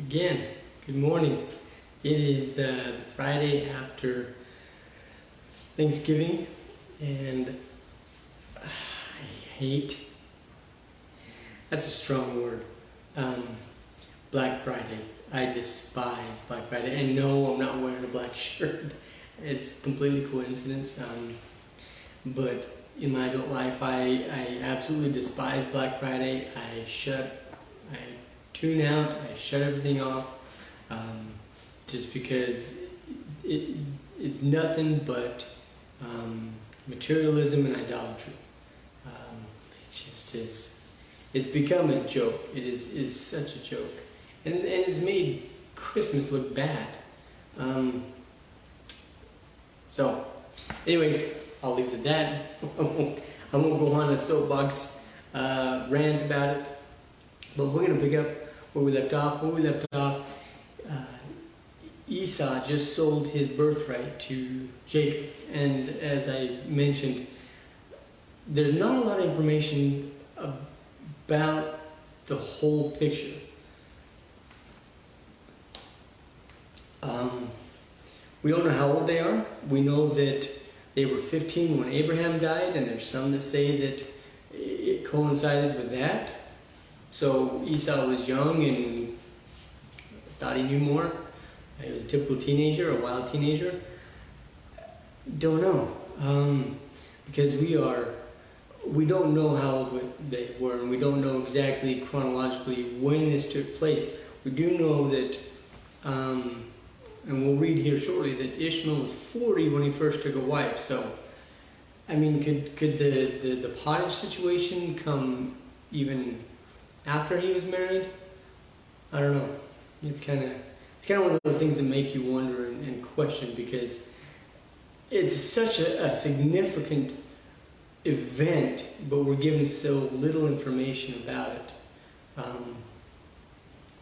Again, good morning. It is the Friday after Thanksgiving, and I hate, that's a strong word, Black Friday. I despise Black Friday. And no, I'm not wearing a black shirt. It's completely coincidence. But in my adult life, I absolutely despise Black Friday. I tune out, I shut everything off, just because it's nothing but materialism and idolatry. It just is. It's become a joke. It is such a joke, and it's made Christmas look bad. So, anyways, I'll leave it at that. I won't go on a soapbox rant about it. But we're going to pick up where we left off. Esau just sold his birthright to Jacob. And as I mentioned, there's not a lot of information about the whole picture. We don't know how old they are. We know that they were 15 when Abraham died, and there's some that say that it coincided with that. So Esau was young and thought he knew more. He was a typical teenager, a wild teenager. Don't know, because we don't know how old they were, and we don't know exactly chronologically when this took place. We do know that, and we'll read here shortly, that Ishmael was 40 when he first took a wife. So, I mean, could the pottage situation come even after he was married? I don't know. It's kind of one of those things that make you wonder and question, because it's such a significant event, but we're given so little information about it.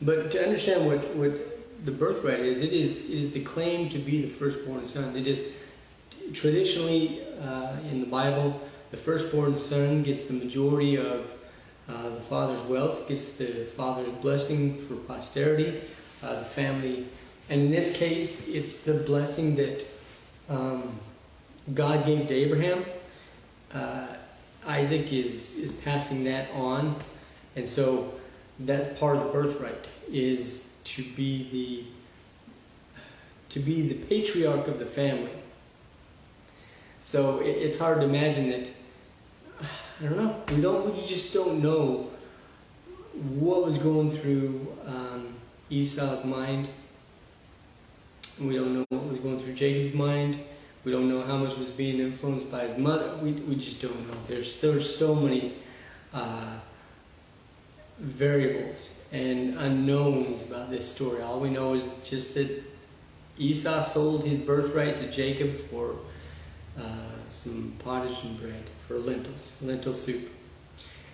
But to understand what the birthright is, it is the claim to be the firstborn son. It is traditionally in the Bible, the firstborn son gets the majority of the father's wealth, gets the father's blessing for posterity, the family. And in this case, it's the blessing that God gave to Abraham. Isaac is passing that on. And so that's part of the birthright, is to be the patriarch of the family. So it's hard to imagine that. I don't know. We just don't know what was going through Esau's mind. We don't know what was going through Jacob's mind. We don't know how much was being influenced by his mother. We just don't know. There's so many variables and unknowns about this story. All we know is just that Esau sold his birthright to Jacob for some pottage and bread, for lentil soup.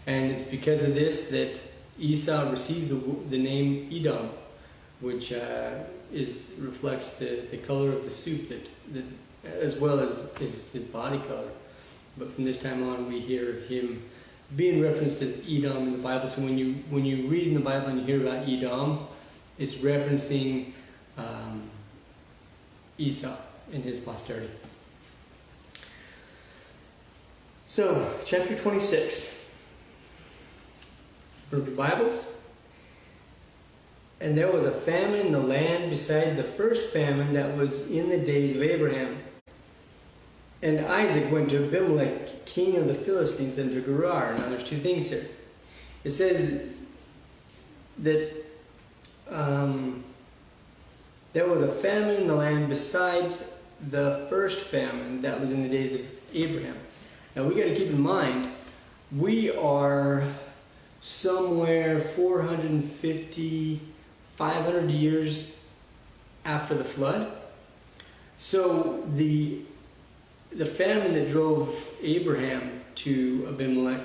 And it's because of this that Esau received the name Edom, which reflects the color of the soup, that as well as his body color. But from this time on, we hear him being referenced as Edom in the Bible. So when you read in the Bible and you hear about Edom, it's referencing Esau and his posterity. So, chapter 26. Open your Bibles. And there was a famine in the land beside the first famine that was in the days of Abraham. And Isaac went to Abimelech, king of the Philistines, and to Gerar. Now there's two things here. It says that there was a famine in the land besides the first famine that was in the days of Abraham. Now we got to keep in mind, we are somewhere 450, 500 years after the flood. So the famine that drove Abraham to Abimelech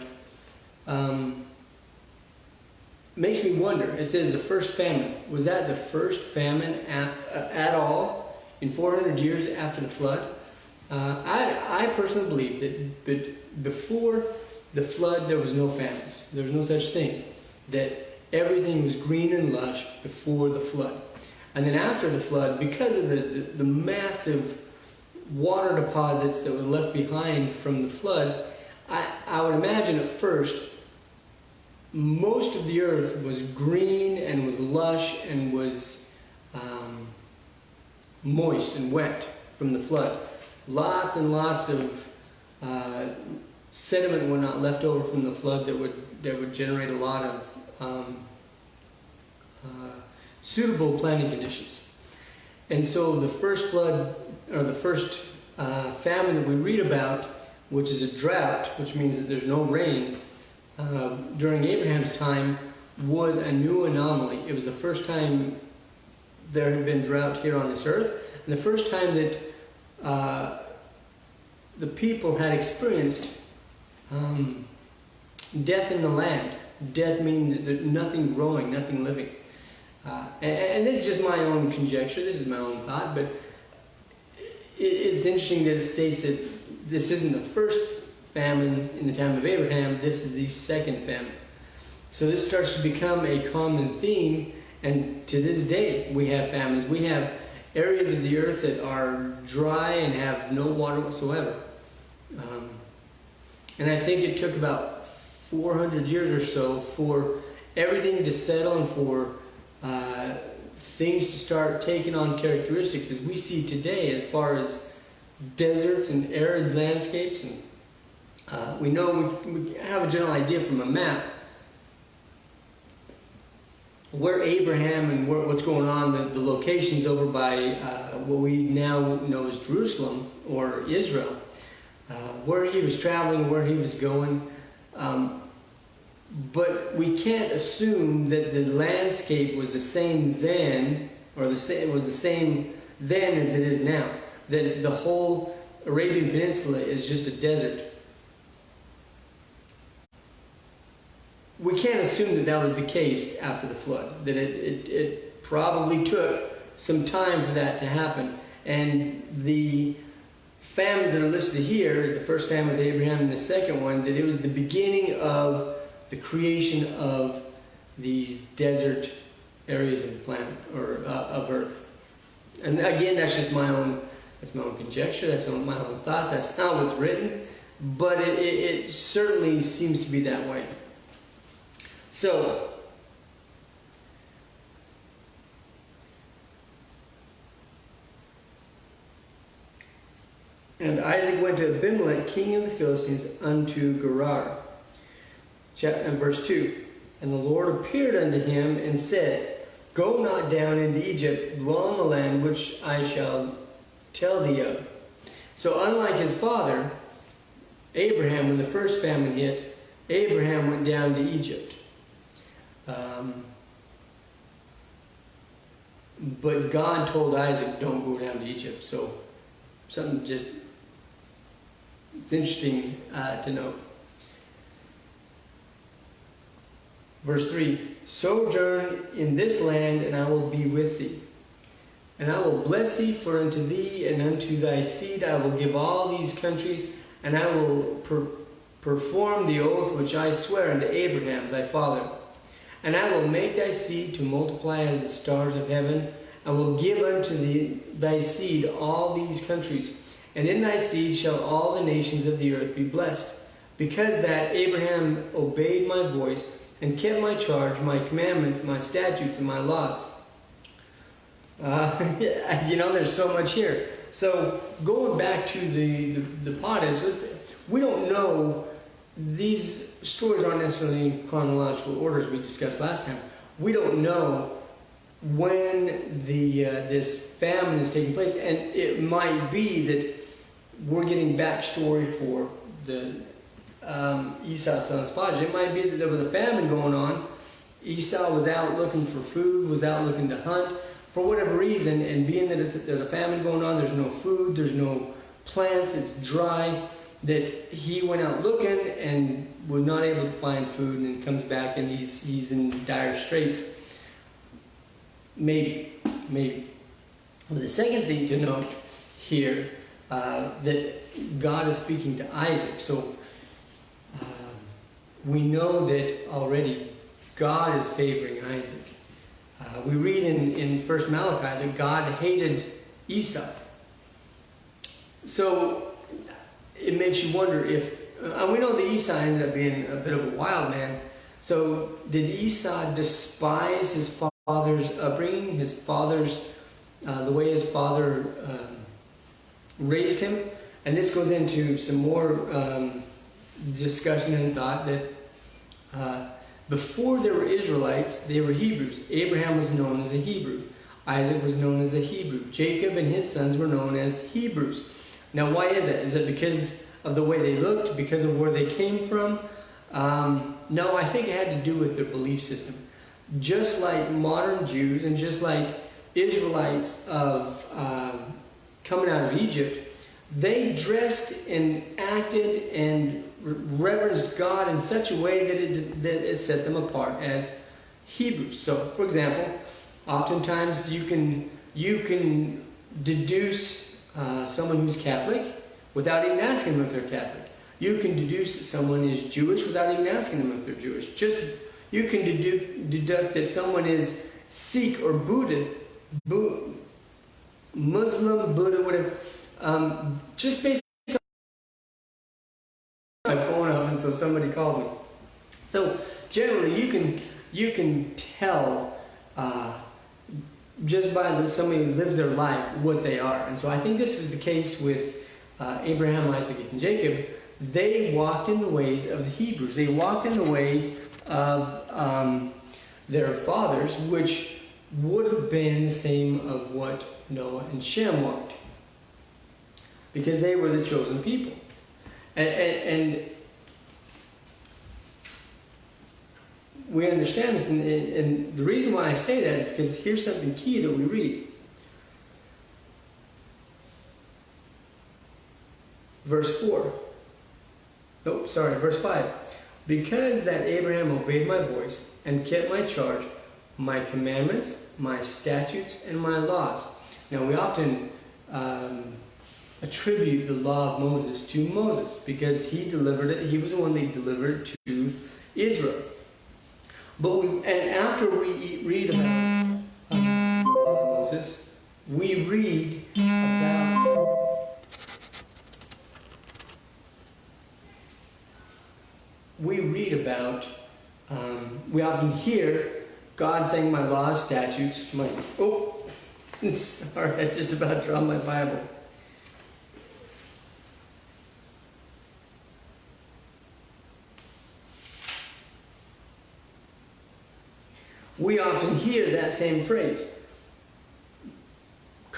makes me wonder. It says the first famine. Was that the first famine at all in 400 years after the flood? I personally believe that before the flood there was no famines. There was no such thing. That everything was green and lush before the flood. And then after the flood, because of the massive water deposits that were left behind from the flood, I would imagine at first most of the earth was green and was lush and was moist and wet from the flood. Lots and lots of sediment were not left over from the flood that would generate a lot of suitable planting conditions. And so the first flood, or the first famine that we read about, which is a drought, which means that there's no rain, during Abraham's time, was a new anomaly. It was the first time there had been drought here on this earth, and the first time that the people had experienced death in the land. Death meaning that there's nothing growing, nothing living. And this is just my own conjecture, this is my own thought, but it's interesting that it states that this isn't the first famine in the time of Abraham, this is the second famine. So this starts to become a common theme, and to this day we have famines. We have areas of the earth that are dry and have no water whatsoever. And I think it took about 400 years or so for everything to settle and for things to start taking on characteristics as we see today, as far as deserts and arid landscapes. And we know, we have a general idea from a map where Abraham and what's going on, the locations over by what we now know as Jerusalem or Israel, where he was traveling, where he was going. But we can't assume that the landscape was the same then, or it was the same then as it is now. That the whole Arabian Peninsula is just a desert. We can't assume that that was the case after the flood. That it probably took some time for that to happen. And the famines that are listed here is the first famine with Abraham and the second one, that it was the beginning of the creation of these desert areas of the planet, or of Earth. And again, that's just my own conjecture, that's my own thoughts, that's not what's written, but it certainly seems to be that way. So, and Isaac went to Abimelech, king of the Philistines, unto Gerar. And verse 2, and the Lord appeared unto him and said, Go not down into Egypt, dwell in the land which I shall tell thee of. So unlike his father, Abraham, when the first famine hit, Abraham went down to Egypt. But God told Isaac, don't go down to Egypt. So something just, it's interesting to note. Verse 3, Sojourn in this land, and I will be with thee. And I will bless thee, for unto thee and unto thy seed I will give all these countries, and I will perform the oath which I swear unto Abraham thy father. And I will make thy seed to multiply as the stars of heaven, and will give unto thee thy seed all these countries. And in thy seed shall all the nations of the earth be blessed, because that Abraham obeyed my voice, and kept my charge, my commandments, my statutes, and my laws. There's so much here. So going back to the pottage, we don't know, these stories aren't necessarily in chronological order as we discussed last time. We don't know when this famine is taking place, and it might be that we're getting backstory for the Esau's son's pottage. It might be that there was a famine going on. Esau was out looking for food, was out looking to hunt for whatever reason, and being that there's a famine going on, there's no food, there's no plants, it's dry, that he went out looking and was not able to find food, and comes back and he's in dire straits. Maybe. But the second thing to note here, that God is speaking to Isaac. So we know that already God is favoring Isaac. We read in 1 Malachi that God hated Esau. So it makes you wonder if, and we know that Esau ended up being a bit of a wild man. So did Esau despise his father's upbringing, his father's, the way his father raised him? And this goes into some more discussion and thought that before there were Israelites, they were Hebrews. Abraham was known as a Hebrew. Isaac was known as a Hebrew. Jacob and his sons were known as Hebrews. Now, why is that? Is it because of the way they looked? Because of where they came from? No, I think it had to do with their belief system. Just like modern Jews and just like Israelites of coming out of Egypt, they dressed and acted and reverenced God in such a way that it set them apart as Hebrews. So, for example, oftentimes you can deduce someone who's Catholic without even asking them if they're Catholic. You can deduce someone is Jewish without even asking them if they're Jewish. You can deduct that someone is Sikh or Buddha, Muslim, Buddha, whatever, just based on my phone up, and so somebody called me. So generally, you can tell just by somebody who lives their life what they are. And so I think this was the case with Abraham, Isaac, and Jacob. They walked in the ways of the Hebrews. They walked in the way of their fathers, which would have been the same of what Noah and Shem walked, because they were the chosen people. And we understand this, and the reason why I say that is because here's something key that we read. Verse 5. Because that Abraham obeyed my voice and kept my charge, my commandments, my statutes, and my laws. Now we often attribute the law of Moses to Moses because he delivered it. He was the one that delivered it to Israel. But after we read about Moses, we read about we often hear God saying, my laws, statutes, sorry, I just about dropped my Bible. We often hear that same phrase.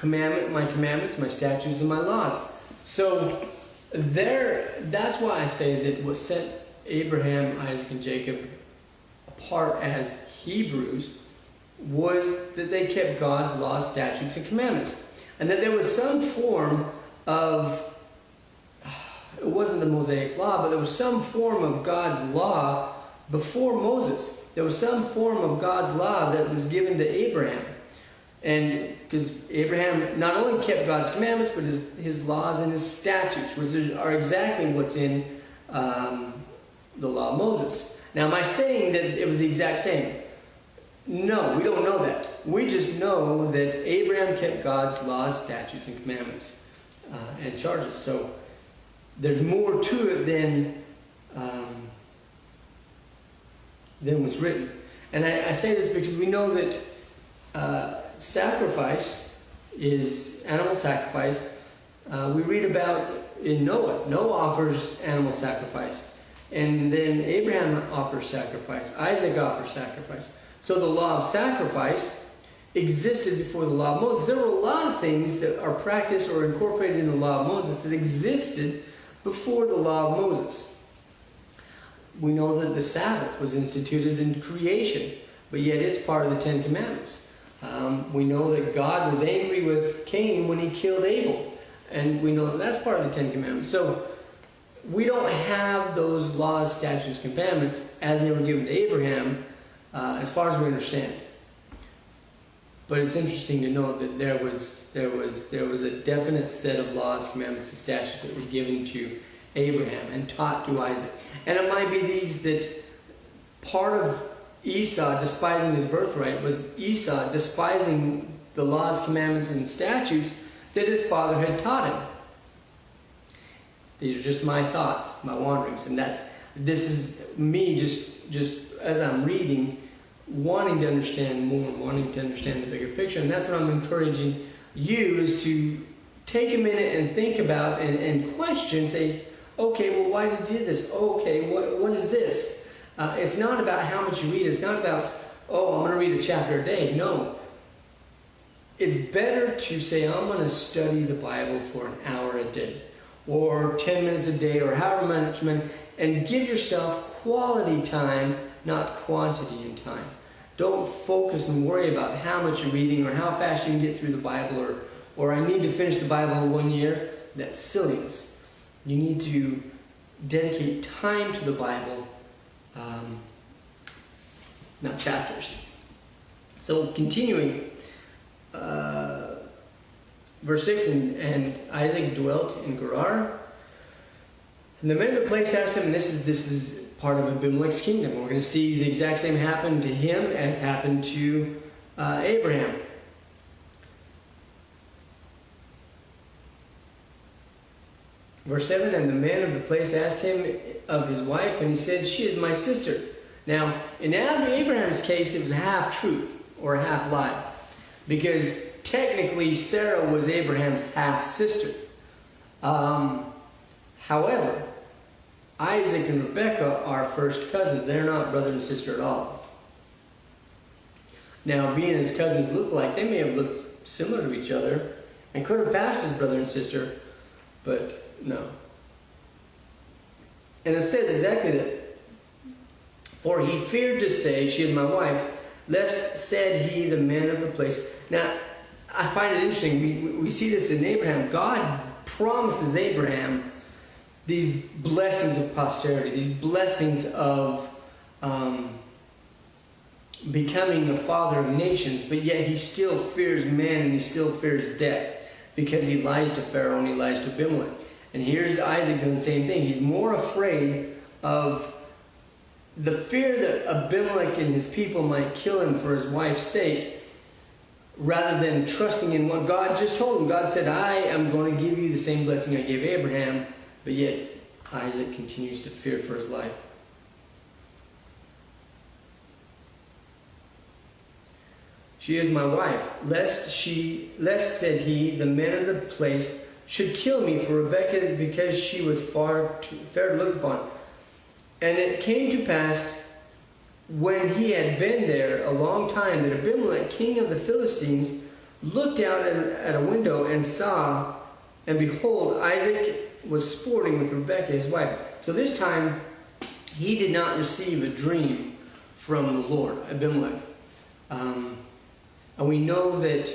My commandments, my statutes, and my laws. So that's why I say that what set Abraham, Isaac, and Jacob apart as Hebrews was that they kept God's laws, statutes, and commandments. And that there was some form of, it wasn't the Mosaic law, but there was some form of God's law before Moses. There was some form of God's law that was given to Abraham. And because Abraham not only kept God's commandments, but his laws and his statutes, which are exactly what's in the law of Moses. Now, am I saying that it was the exact same? No, we don't know that. We just know that Abraham kept God's laws, statutes, and commandments and charges. So there's more to it than what's written. And I say this because we know that sacrifice is animal sacrifice. We read about in Noah. Noah offers animal sacrifice. And then Abraham offers sacrifice. Isaac offers sacrifice. So the law of sacrifice existed before the law of Moses. There were a lot of things that are practiced or incorporated in the law of Moses that existed before the law of Moses. We know that the Sabbath was instituted in creation, but yet it's part of the Ten Commandments. We know that God was angry with Cain when he killed Abel, and we know that that's part of the Ten Commandments. So we don't have those laws, statutes, commandments as they were given to Abraham, as far as we understand. But it's interesting to note that there was a definite set of laws, commandments, and statutes that were given to Abraham and taught to Isaac. And it might be these that part of Esau despising his birthright was Esau despising the laws, commandments, and statutes that his father had taught him. These are just my thoughts, my wanderings, and this is me just as I'm reading, wanting to understand more, wanting to understand the bigger picture, and that's what I'm encouraging you is to take a minute and think about and question, say, okay, well, why did you do this? Oh, okay, what is this? It's not about how much you read. It's not about, oh, I'm going to read a chapter a day. No. It's better to say, I'm going to study the Bible for an hour a day, or 10 minutes a day, or however much, and give yourself quality time, not quantity in time. Don't focus and worry about how much you're reading or how fast you can get through the Bible, or I need to finish the Bible in 1 year. That's silliness. You need to dedicate time to the Bible, not chapters. So continuing, verse 6, and Isaac dwelt in Gerar. And the men of the place asked him, and this is part of Abimelech's kingdom. We're going to see the exact same happen to him as happened to Abraham. Verse 7, and the man of the place asked him of his wife, and he said, she is my sister. Now, in Abraham's case, it was a half-truth or a half-lie, because technically Sarah was Abraham's half-sister. However, Isaac and Rebekah are first cousins. They're not brother and sister at all. Now, being his cousins look alike, they may have looked similar to each other and could have passed as brother and sister, but no. And it says exactly that. For he feared to say, she is my wife, lest said he, the man of the place. Now, I find it interesting. We see this in Abraham. God promises Abraham these blessings of posterity, these blessings of becoming the father of nations, but yet he still fears man and he still fears death because he lies to Pharaoh and he lies to Abimelech. And here's Isaac doing the same thing. He's more afraid of the fear that Abimelech and his people might kill him for his wife's sake, rather than trusting in what God just told him. God said, I am going to give you the same blessing I gave Abraham, but yet Isaac continues to fear for his life. She is my wife, lest said he, the men of the place should kill me for Rebekah, because she was fair to look upon. And it came to pass, when he had been there a long time, that Abimelech, king of the Philistines, looked out at a window and saw, and behold, Isaac was sporting with Rebekah, his wife. So this time, he did not receive a dream from the Lord, Abimelech. And we know that,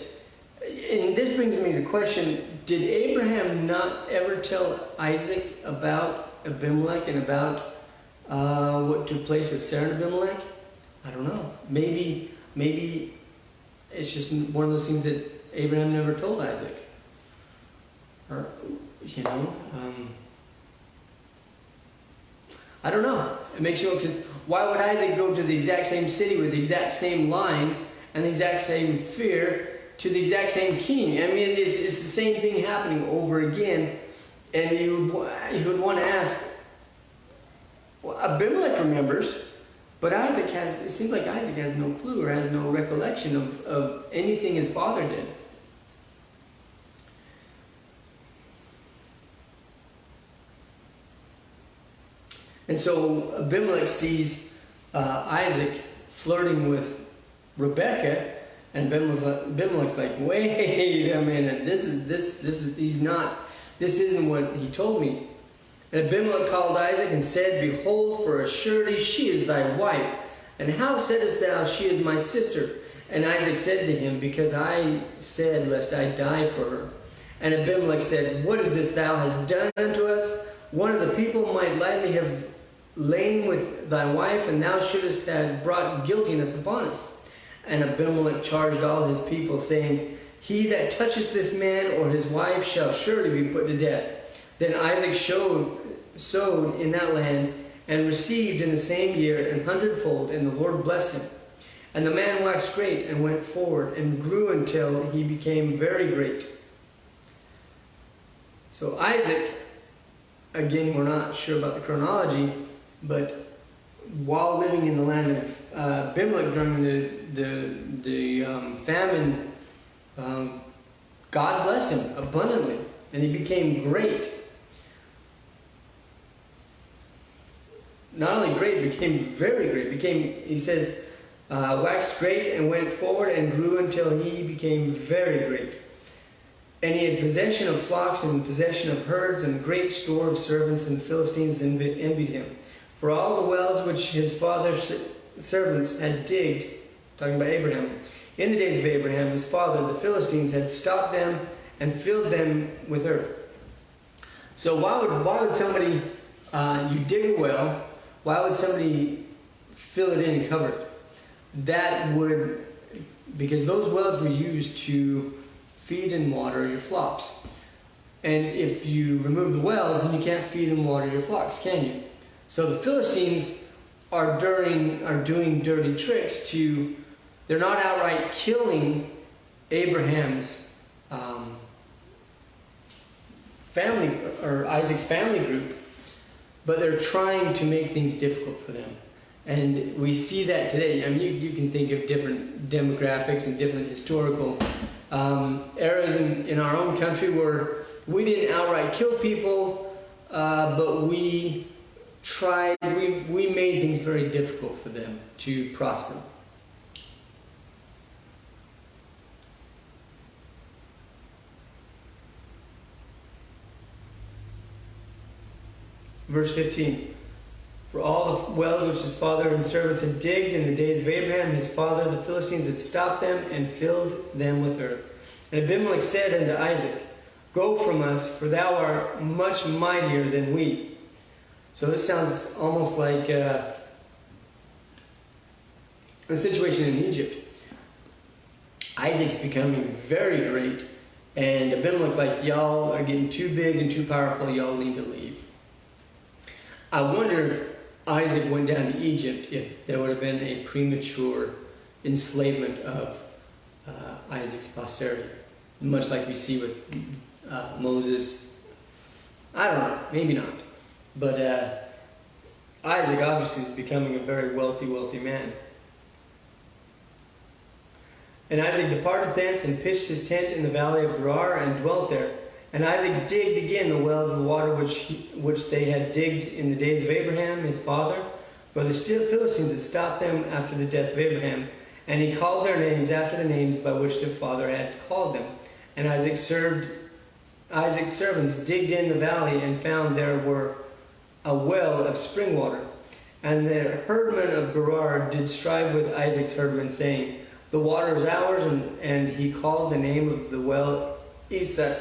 and this brings me to the question, did Abraham not ever tell Isaac about Abimelech and about what took place with Sarah and Abimelech? I don't know. Maybe it's just one of those things that Abraham never told Isaac. Or, I don't know. It makes you, because why would Isaac go to the exact same city with the exact same line and the exact same fear to the exact same king? I mean, it's the same thing happening over again. And you would want to ask, well, Abimelech remembers, but it seems like Isaac has no clue or has no recollection of anything his father did. And so Abimelech sees Isaac flirting with Rebekah, and Abimelech's like, wait a minute, this isn't what he told me. And Abimelech called Isaac and said, behold, for a surety she is thy wife. And how saidest thou, she is my sister? And Isaac said to him, because I said, lest I die for her. And Abimelech said, what is this thou hast done unto us? One of the people might lightly have lain with thy wife, and thou shouldest have brought guiltiness upon us. And Abimelech charged all his people, saying, he that toucheth this man or his wife shall surely be put to death. Then Isaac sowed in that land, and received in the same year 100-fold, and the Lord blessed him. And the man waxed great and went forward and grew until he became very great. So Isaac, again, we're not sure about the chronology, but while living in the land of Abimelech during the famine, God blessed him abundantly, and he became great. Not only great, became very great. He says, waxed great and went forward and grew until he became very great. And he had possession of flocks and possession of herds and great store of servants, and the Philistines envied him. For all the wells which his father's servants had digged, talking about Abraham, in the days of Abraham, his father, the Philistines had stopped them and filled them with earth. So why would somebody, you dig a well, why would somebody fill it in and cover it? That would, because those wells were used to feed and water your flocks. And if you remove the wells, then you can't feed and water your flocks, can you? So the Philistines are doing dirty tricks to, they're not outright killing Abraham's family, or Isaac's family group, but they're trying to make things difficult for them. And we see that today. I mean, you can think of different demographics and different historical eras in our own country where we didn't outright kill people, but we made things very difficult for them to prosper. Verse 15. For all the wells which his father and servants had digged in the days of Abraham, his father, the Philistines had stopped them and filled them with earth. And Abimelech said unto Isaac, Go from us, for thou art much mightier than we. So this sounds almost like a situation in Egypt. Isaac's becoming very great, and Abimelech's like, y'all are getting too big and too powerful, y'all need to leave. I wonder if Isaac went down to Egypt, if there would have been a premature enslavement of Isaac's posterity, much like we see with Moses. I don't know, maybe not. But Isaac obviously is becoming a very wealthy man. And Isaac departed thence and pitched his tent in the valley of Gerar and dwelt there. And Isaac digged again the wells of the water which they had digged in the days of Abraham his father, for the Philistines had stopped them after the death of Abraham. And he called their names after the names by which their father had called them. And Isaac's servants digged in the valley and found there were a well of spring water. And the herdmen of Gerar did strive with Isaac's herdmen, saying, The water is ours. And he called the name of the well Esek,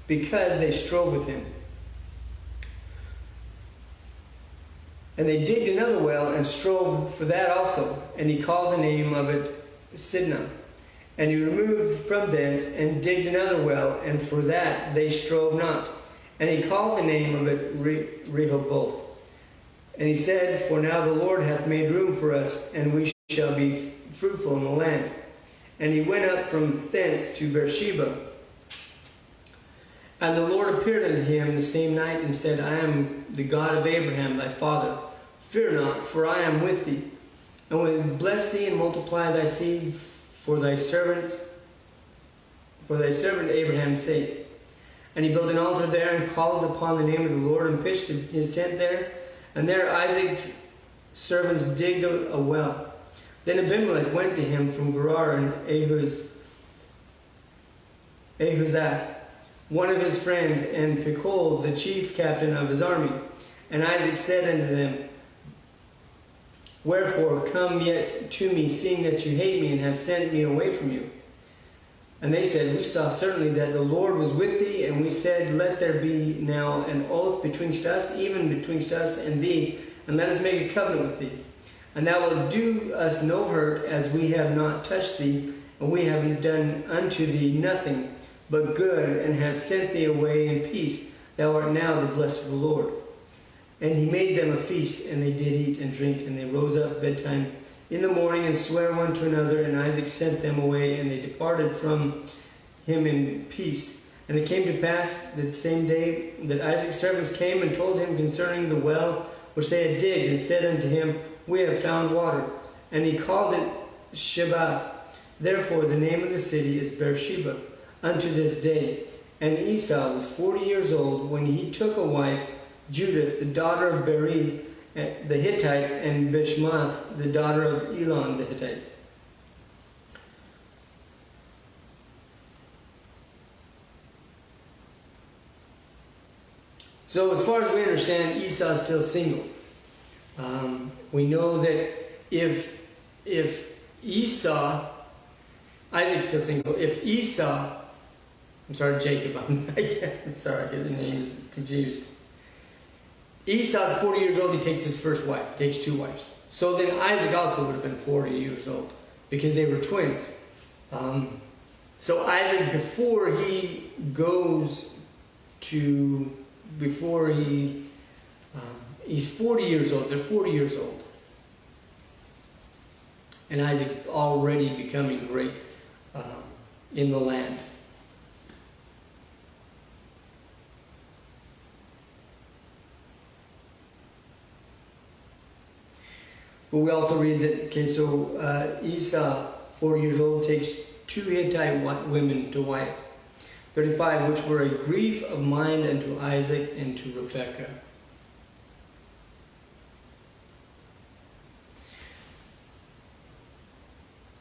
because they strove with him. And they digged another well and strove for that also. And he called the name of it Sidnah. And he removed from thence and digged another well, and for that they strove not. And he called the name of it Rehoboth. And he said, For now the Lord hath made room for us, and we shall be fruitful in the land. And he went up from thence to Beersheba. And the Lord appeared unto him the same night, and said, I am the God of Abraham thy father. Fear not, for I am with thee, and will bless thee and multiply thy seed for thy servant Abraham's sake. And he built an altar there, and called upon the name of the Lord, and pitched his tent there. And there Isaac's servants digged a well. Then Abimelech went to him from Gerar, and Ahuzath, one of his friends, and Pekol, the chief captain of his army. And Isaac said unto them, Wherefore come yet to me, seeing that you hate me, and have sent me away from you? And they said, We saw certainly that the Lord was with thee, and we said, Let there be now an oath betwixt us, even betwixt us and thee, and let us make a covenant with thee. And thou wilt do us no hurt, as we have not touched thee, and we have done unto thee nothing but good, and have sent thee away in peace. Thou art now the blessed of the Lord. And he made them a feast, and they did eat and drink, and they rose up at bedtime in the morning and sware one to another, and Isaac sent them away, and they departed from him in peace. And it came to pass that same day that Isaac's servants came and told him concerning the well which they had digged, and said unto him, We have found water. And he called it Shebath. Therefore the name of the city is Beersheba unto this day. And Esau was 40 years old when he took a wife, Judith, the daughter of Beri the Hittite, and Bishmath, the daughter of Elon the Hittite. So as far as we understand, Esau is still single. We know that if Esau, Isaac's still single. If Esau, I'm sorry, Jacob, I'm sorry, I get the names confused. Esau's 40 years old, he takes his first wife, takes two wives. So then Isaac also would have been 40 years old because they were twins. So Isaac, before he goes to, before he, he's 40 years old, they're 40 years old. And Isaac's already becoming great in the land. But we also read that, okay, so Esau, 40 years old, takes two Hittite women to wife, 35, which were a grief of mind unto Isaac and to Rebekah.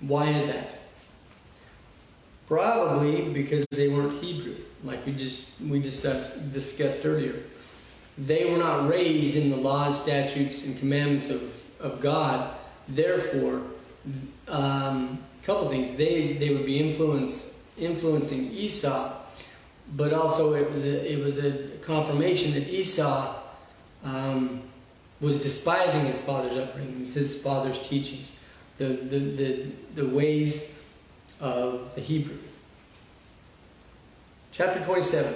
Why is that? Probably because they weren't Hebrew, like we discussed earlier. They were not raised in the laws, statutes, and commandments of God. Therefore, a couple things. They would be influencing Esau, but also it was a confirmation that Esau was despising his father's upbringing, his father's teachings, the ways of the Hebrew. Chapter 27.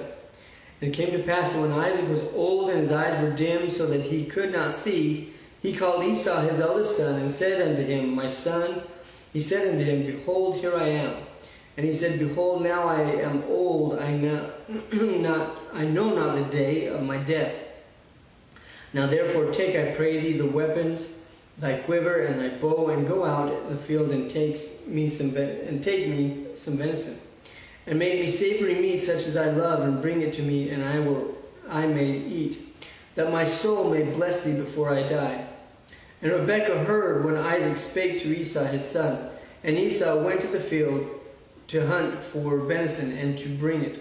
And it came to pass that when Isaac was old and his eyes were dim so that he could not see, he called Esau his eldest son and said unto him, My son. He said unto him, Behold, here I am. And he said, Behold, now I am old, I know not the day of my death. Now therefore take, I pray thee, the weapons, thy quiver and thy bow, and go out in the field and take me some venison, and make me savory meat such as I love, and bring it to me, and I may eat, that my soul may bless thee before I die. And Rebekah heard when Isaac spake to Esau his son, and Esau went to the field to hunt for venison and to bring it.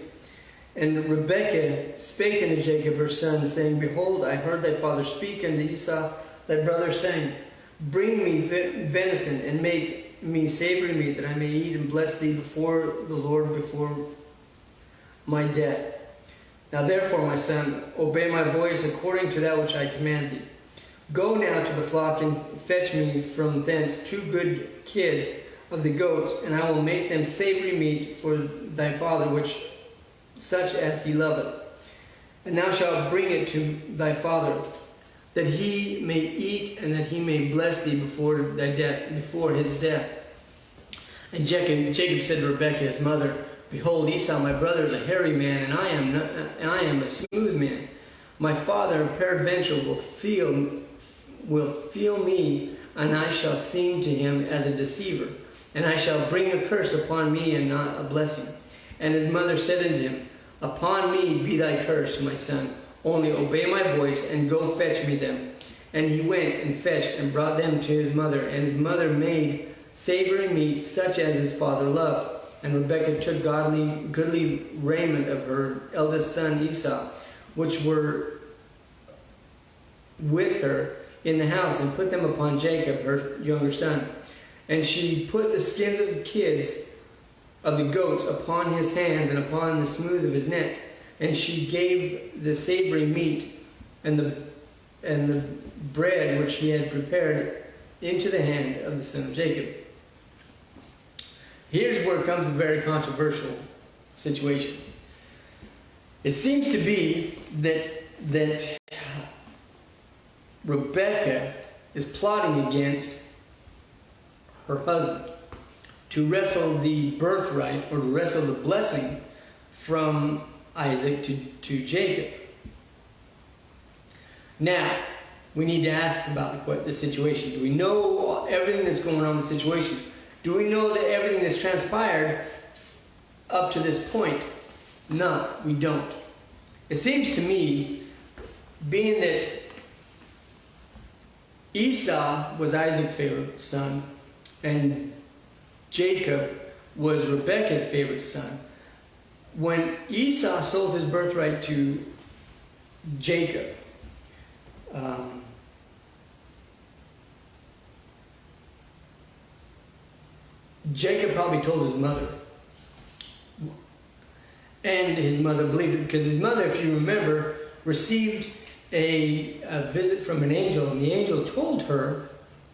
And Rebekah spake unto Jacob her son, saying, Behold, I heard thy father speak unto Esau thy brother, saying, Bring me venison, and make me savory meat, that I may eat and bless thee before the Lord before my death. Now therefore, my son, obey my voice according to that which I command thee. Go now to the flock and fetch me from thence 2 good kids of the goats, and I will make them savory meat for thy father, such as he loveth. And thou shalt bring it to thy father, that he may eat, and that he may bless thee before his death. And Jacob said to Rebekah his mother, Behold, Esau my brother is a hairy man, and I am a smooth man. My father peradventure will feel me, and I shall seem to him as a deceiver, and I shall bring a curse upon me and not a blessing. And his mother said unto him, Upon me be thy curse, my son. Only obey my voice, and go fetch me them. And he went and fetched, and brought them to his mother. And his mother made savory meat, such as his father loved. And Rebekah took goodly raiment of her eldest son Esau, which were with her in the house, and put them upon Jacob, her younger son. And she put the skins of the kids of the goats upon his hands and upon the smooth of his neck. And she gave the savory meat and the bread which he had prepared into the hand of the son of Jacob. Here's where it comes a very controversial situation. It seems to be that Rebekah is plotting against her husband to wrestle the birthright, or to wrestle the blessing from Isaac to Jacob. Now, we need to ask about the situation. Do we know everything that's going on in the situation? Do we know that everything that's transpired up to this point? No, we don't. It seems to me, being that Esau was Isaac's favorite son, and Jacob was Rebekah's favorite son, when Esau sold his birthright to Jacob, Jacob probably told his mother, and his mother believed it, because his mother, if you remember, received a visit from an angel, and the angel told her,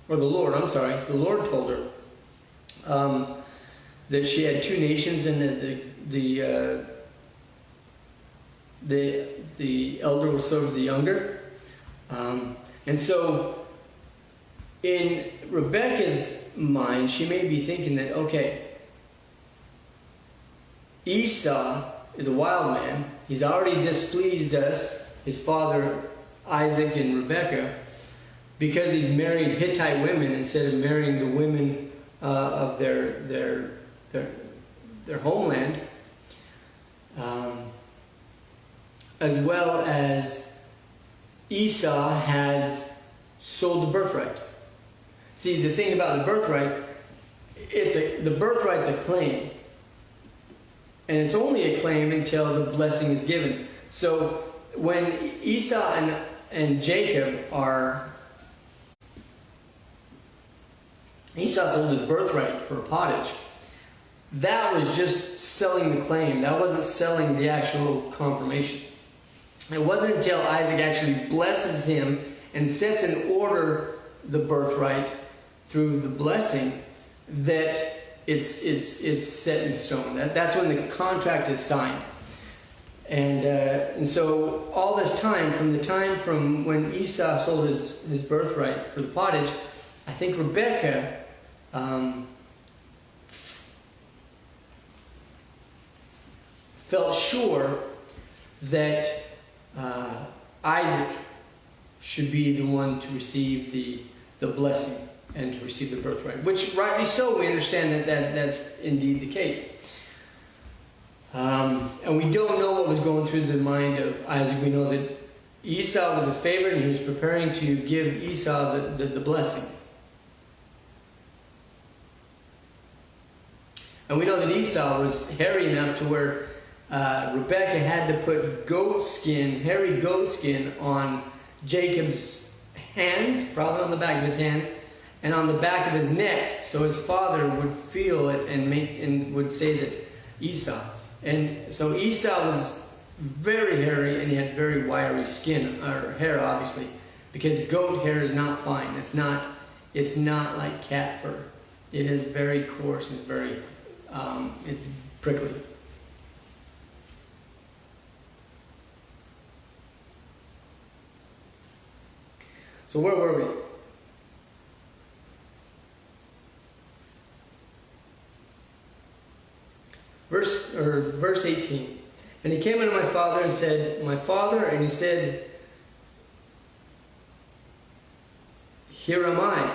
or the Lord told her that she had two nations, and that the elder will serve the younger. And so in Rebekah's mind, she may be thinking that, okay, Esau is a wild man. He's already displeased us, his father Isaac and Rebekah, because he's married Hittite women instead of marrying the women of their homeland, as well as Esau has sold the birthright. See, the thing about the birthright, the birthright's a claim. And it's only a claim until the blessing is given. So when Esau and Jacob Esau sold his birthright for a pottage. That was just selling the claim. That wasn't selling the actual confirmation. It wasn't until Isaac actually blesses him and sets in order the birthright through the blessing that it's set in stone. That's when the contract is signed. And so all this time, from when Esau sold his birthright for the pottage, I think Rebekah felt sure that Isaac should be the one to receive the blessing and to receive the birthright, which rightly so, we understand that's indeed the case. And we don't know what was going through the mind of Isaac. We know that Esau was his favorite, and he was preparing to give Esau the blessing. And we know that Esau was hairy enough to where Rebekah had to put hairy goat skin on Jacob's hands, probably on the back of his hands, and on the back of his neck, so his father would feel it and would say that Esau. And so Esau was very hairy, and he had very wiry skin, or hair, obviously, because goat hair is not fine. It's not like cat fur. It is very coarse and very it's prickly. So where were we? Verse 18. And he came unto my father and said, My father, and he said, Here am I.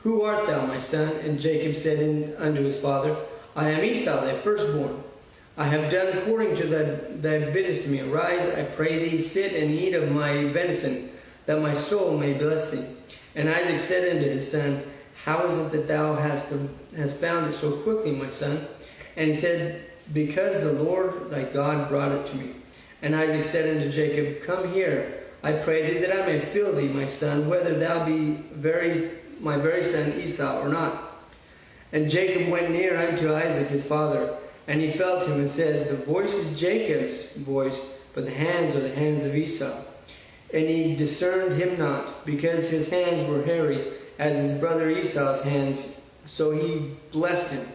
Who art thou, my son? And Jacob said unto his father, I am Esau, thy firstborn. I have done according to thy biddest me. Arise, I pray thee, sit and eat of my venison, that my soul may bless thee. And Isaac said unto his son, How is it that thou hast found it so quickly, my son? And he said, Because the Lord thy God brought it to me. And Isaac said unto Jacob, Come here, I pray thee, that I may feel thee, my son, whether thou be my very son Esau or not. And Jacob went near unto Isaac his father, and he felt him, and said, The voice is Jacob's voice, but the hands are the hands of Esau. And he discerned him not, because his hands were hairy, as his brother Esau's hands. So he blessed him.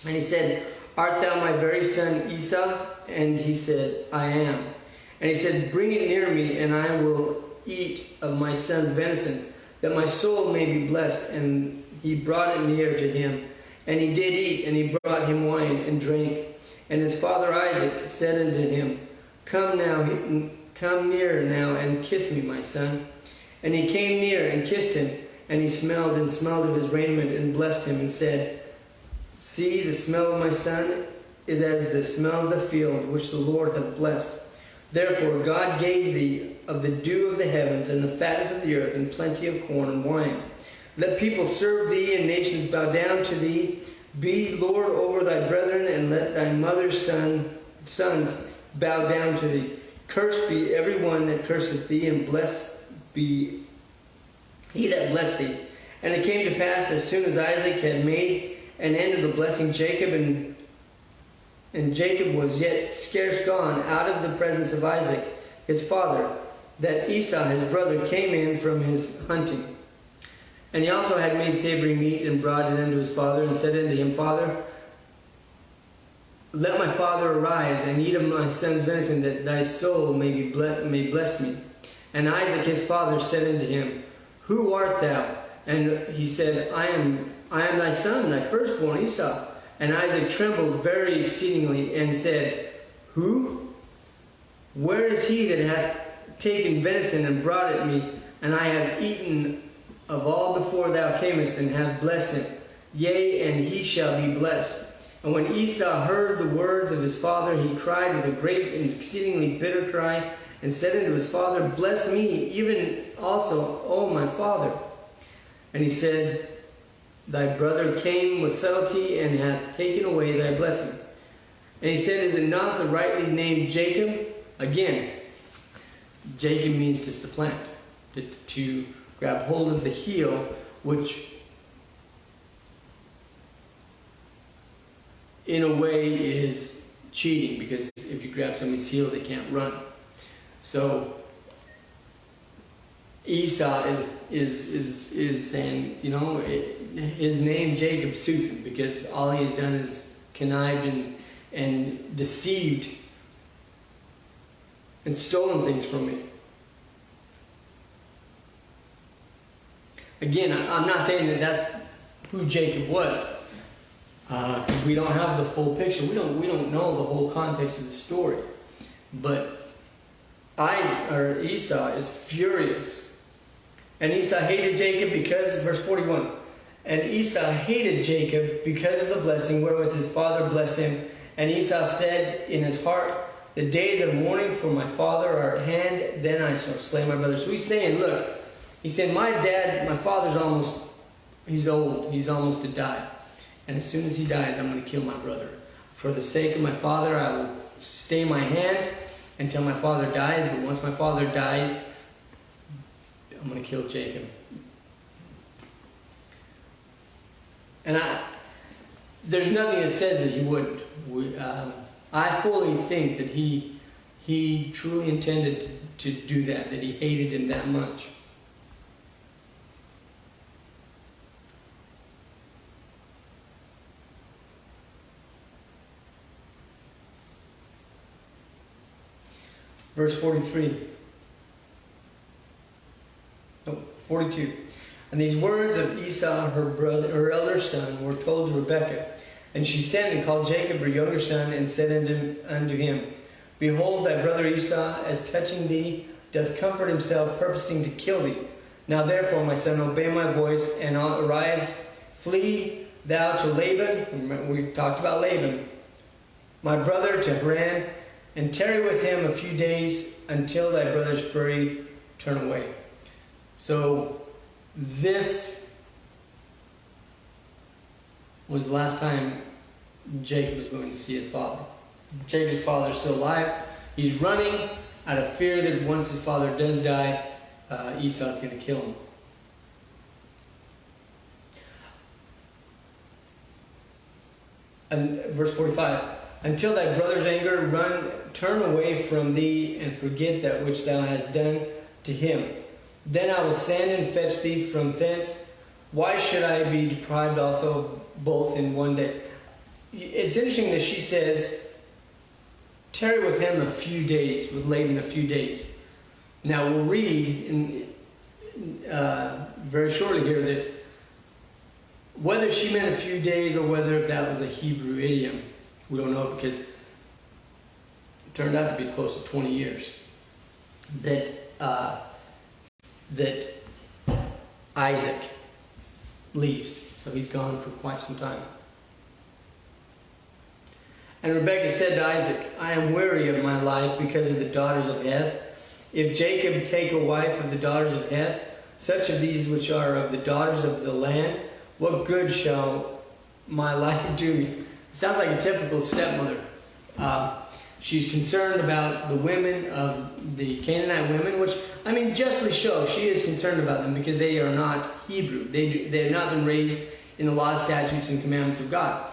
And he said, Art thou my very son Esau? And he said, I am. And he said, Bring it near me, and I will eat of my son's venison, that my soul may be blessed. And he brought it near to him. And he did eat, and he brought him wine and drank. And his father Isaac said unto him, Come near now, and kiss me, my son. And he came near and kissed him. And he smelled of his raiment, and blessed him, and said, See, the smell of my son is as the smell of the field, which the Lord hath blessed. Therefore God gave thee of the dew of the heavens, and the fatness of the earth, and plenty of corn and wine. Let people serve thee, and nations bow down to thee. Be Lord over thy brethren, and let thy mother's sons bow down to thee. Cursed be every one that curseth thee, and blessed be he that blessed thee. And it came to pass, as soon as Isaac had made an end of the blessing Jacob, and Jacob was yet scarce gone out of the presence of Isaac his father, that Esau his brother came in from his hunting. And he also had made savory meat, and brought it unto his father, and said unto him, Father, let my father arise, and eat of my son's venison, that thy soul may bless me. And Isaac his father said unto him, Who art thou? And he said, I am thy son, thy firstborn Esau. And Isaac trembled very exceedingly, and said, Who? Where is he that hath taken venison and brought it me? And I have eaten of all before thou camest, and have blessed him. Yea, and he shall be blessed. And when Esau heard the words of his father, he cried with a great and exceedingly bitter cry, and said unto his father, Bless me, even also, O my father. And he said, Thy brother came with subtlety, and hath taken away thy blessing. And he said, Is it not the rightly named Jacob? Again, Jacob means to supplant, to grab hold of the heel, which in a way is cheating, because if you grab somebody's heel, they can't run. So Esau is saying, his name Jacob suits him, because all he has done is connived and deceived and stolen things from me. Again, I'm not saying that that's who Jacob was. We don't have the full picture. We don't know the whole context of the story. But Esau is furious. And Esau hated Jacob because, verse 41, and Esau hated Jacob because of the blessing wherewith his father blessed him. And Esau said in his heart, The days of mourning for my father are at hand, then I shall slay my brother. So he's saying, look, he said, my father's he's old, he's almost to die. And as soon as he dies, I'm going to kill my brother. For the sake of my father, I will stay my hand until my father dies. But once my father dies, I'm going to kill Jacob. And there's nothing that says that he wouldn't. I fully think that he truly intended to do that he hated him that much. Verse 42. And these words of Esau, her elder son, were told to Rebekah. And she sent and called Jacob, her younger son, and said unto him, Behold, thy brother Esau, as touching thee, doth comfort himself, purposing to kill thee. Now therefore, my son, obey my voice, and arise, flee thou to Laban. Remember, we talked about Laban, my brother, to Haran, and tarry with him a few days until thy brother's fury turn away. So this was the last time Jacob was going to see his father. Jacob's father is still alive. He's running out of fear that once his father does die, Esau's going to kill him. And verse 45, until thy brother's anger turn away from thee, and forget that which thou hast done to him. Then I will send and fetch thee from thence. Why should I be deprived also both in one day? It's interesting that she says, tarry with him a few days, with Laban a few days. Now we'll read very shortly here that whether she meant a few days or whether that was a Hebrew idiom, we don't know, because it turned out to be close to 20 years that that Isaac leaves. So he's gone for quite some time. And Rebekah said to Isaac, I am weary of my life because of the daughters of Heth. If Jacob take a wife of the daughters of Heth, such of these which are of the daughters of the land, what good shall my life do me? It sounds like a typical stepmother. She's concerned about the women of the Canaanite women, which, I mean, justly so. She is concerned about them because they are not Hebrew. They have not been raised in the law, statutes, and commandments of God.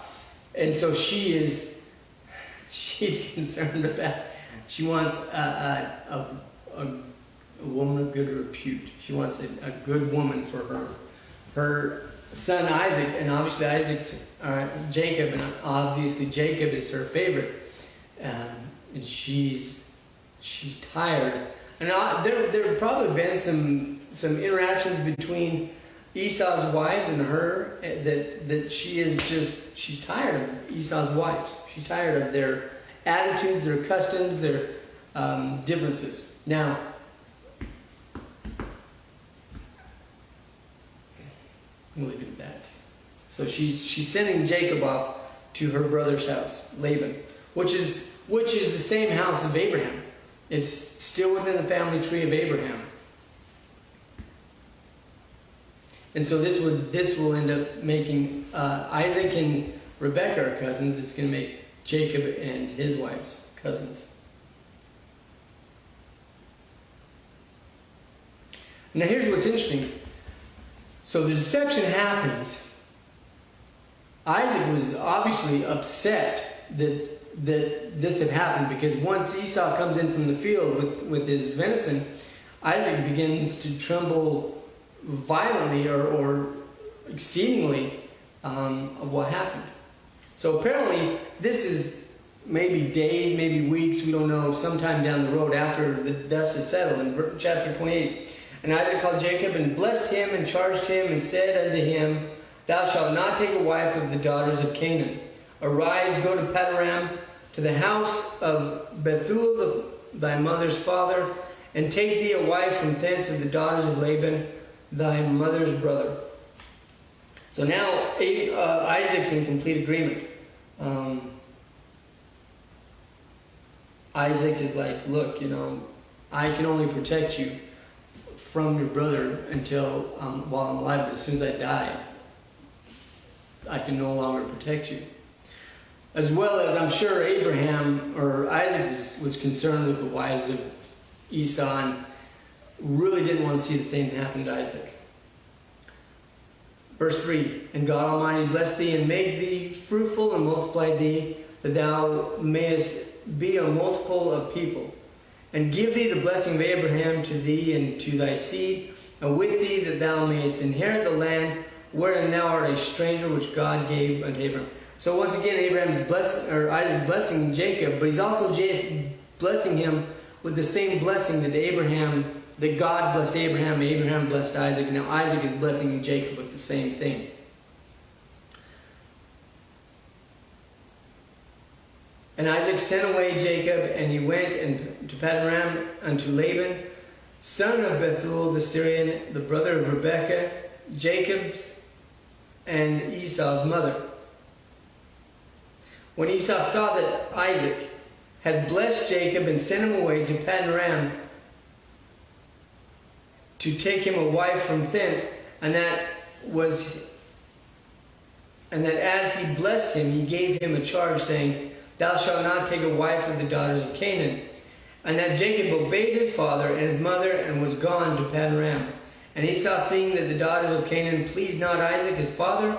And so she's concerned about, she wants a woman of good repute. She wants a good woman for her son Isaac, and obviously Jacob, and obviously Jacob is her favorite. And she's tired. And there have probably been some interactions between Esau's wives and her that she's tired of Esau's wives. She's tired of their attitudes, their customs, their differences. Now, we'll leave it at that. So she's sending Jacob off to her brother's house, Laban, which is the same house of Abraham. It's still within the family tree of Abraham. And so this will end up making Isaac and Rebekah are cousins. It's going to make Jacob and his wives cousins. Now here's what's interesting. So the deception happens. Isaac was obviously upset that this had happened, because once Esau comes in from the field with his venison, Isaac begins to tremble violently or exceedingly of what happened. So apparently this is maybe days, maybe weeks, we don't know, sometime down the road after the dust is settled in chapter 28. And Isaac called Jacob and blessed him and charged him and said unto him, Thou shalt not take a wife of the daughters of Canaan. Arise, go to Paddan, to the house of Bethuel, thy mother's father, and take thee a wife from thence of the daughters of Laban, thy mother's brother. So now Isaac's in complete agreement. Isaac is like, look, I can only protect you from your brother until while I'm alive, but as soon as I die, I can no longer protect you. As well as I'm sure Abraham or Isaac was concerned with the wives of Esau and really didn't want to see the same thing happen to Isaac. Verse 3, And God Almighty bless thee and make thee fruitful and multiply thee, that thou mayest be a multiple of people. And give thee the blessing of Abraham to thee and to thy seed, and with thee that thou mayest inherit the land wherein thou art a stranger, which God gave unto Abraham. So once again, Isaac's blessing Jacob, but he's also blessing him with the same blessing that God blessed Abraham, and Abraham blessed Isaac. Now Isaac is blessing Jacob with the same thing. And Isaac sent away Jacob, and he went to Paddan unto Laban, son of Bethuel the Syrian, the brother of Rebekah, Jacob's and Esau's mother. When Esau saw that Isaac had blessed Jacob and sent him away to Paddan to take him a wife from thence, and that as he blessed him, he gave him a charge, saying, Thou shalt not take a wife of the daughters of Canaan. And that Jacob obeyed his father and his mother and was gone to Paddan. And Esau, seeing that the daughters of Canaan pleased not Isaac his father,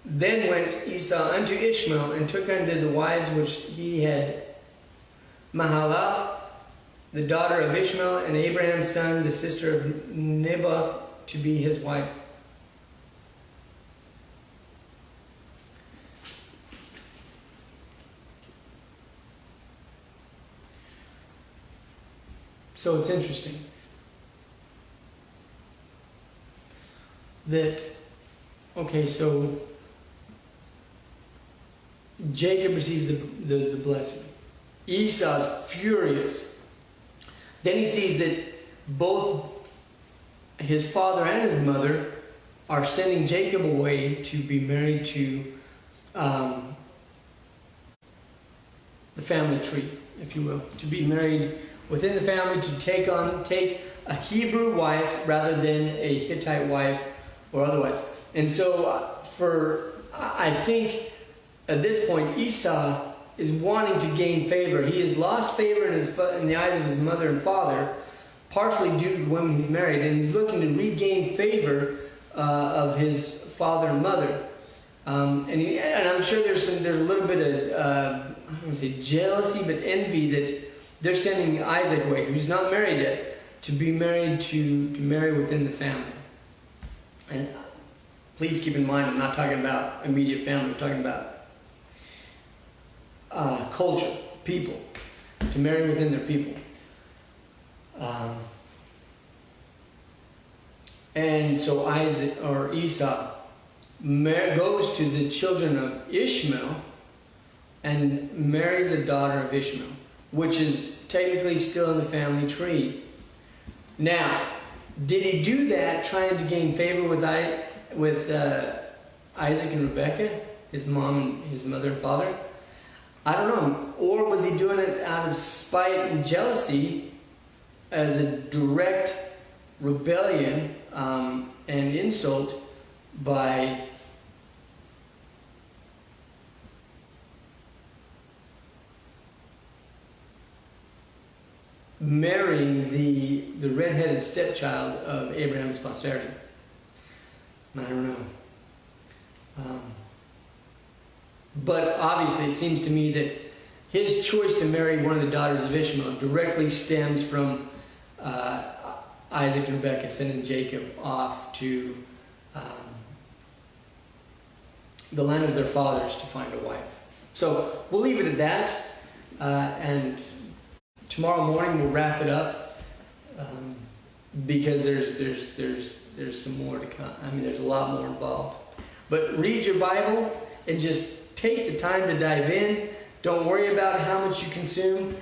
then went Esau unto Ishmael and took unto the wives which he had Mahalath, the daughter of Ishmael, and Abraham's son, the sister of Nebaioth, to be his wife. So it's interesting that, okay, so Jacob receives the blessing. Esau's furious. Then he sees that both his father and his mother are sending Jacob away to be married to the family tree, if you will, to be married within the family, to take a Hebrew wife rather than a Hittite wife or otherwise. And so I think at this point Esau is wanting to gain favor. He has lost favor in the eyes of his mother and father, partially due to the women he's married, and he's looking to regain favor of his father and mother. And I'm sure there's a little bit of I don't want to say jealousy, but envy that they're sending Isaac away, who's not married yet, to be married to marry within the family. And please keep in mind, I'm not talking about immediate family. I'm talking about culture, people, to marry within their people. And so Esau goes to the children of Ishmael and marries a daughter of Ishmael, which is technically still in the family tree. Now, did he do that trying to gain favor with Isaac and Rebekah, his mom and his mother and father? I don't know. Or was he doing it out of spite and jealousy as a direct rebellion and insult by marrying the red-headed stepchild of Abraham's posterity? I don't know. But obviously it seems to me that his choice to marry one of the daughters of Ishmael directly stems from Isaac and Rebekah sending Jacob off to the land of their fathers to find a wife. So we'll leave it at that, and tomorrow morning we'll wrap it up, because there's some more to come. I mean, there's a lot more involved. But read your Bible and just take the time to dive in. Don't worry about how much you consume.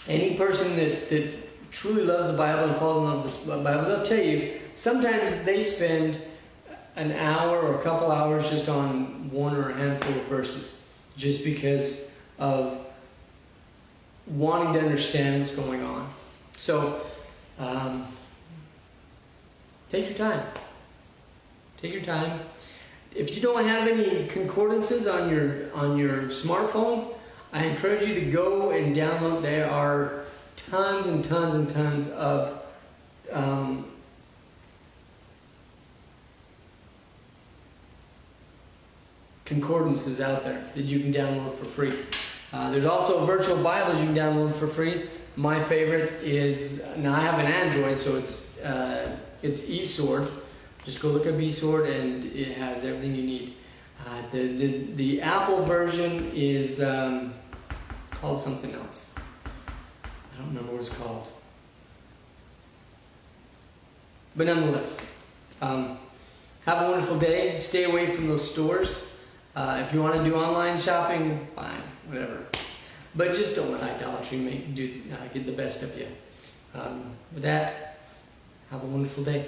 Any person that truly loves the Bible and falls in love with the Bible, they'll tell you sometimes they spend an hour or a couple hours just on one or a handful of verses, just because of wanting to understand what's going on. So take your time. Take your time. If you don't have any concordances on your smartphone, I encourage you to go and download. There are tons and tons and tons of concordances out there that you can download for free. There's also virtual Bibles you can download for free. My favorite is, now I have an Android, so it's eSword. Just go look up eSword and it has everything you need. The Apple version is called something else. I don't remember what it's called. But nonetheless, have a wonderful day. Stay away from those stores. If you want to do online shopping, fine, whatever. But just don't let idolatry get the best of you. With that, have a wonderful day.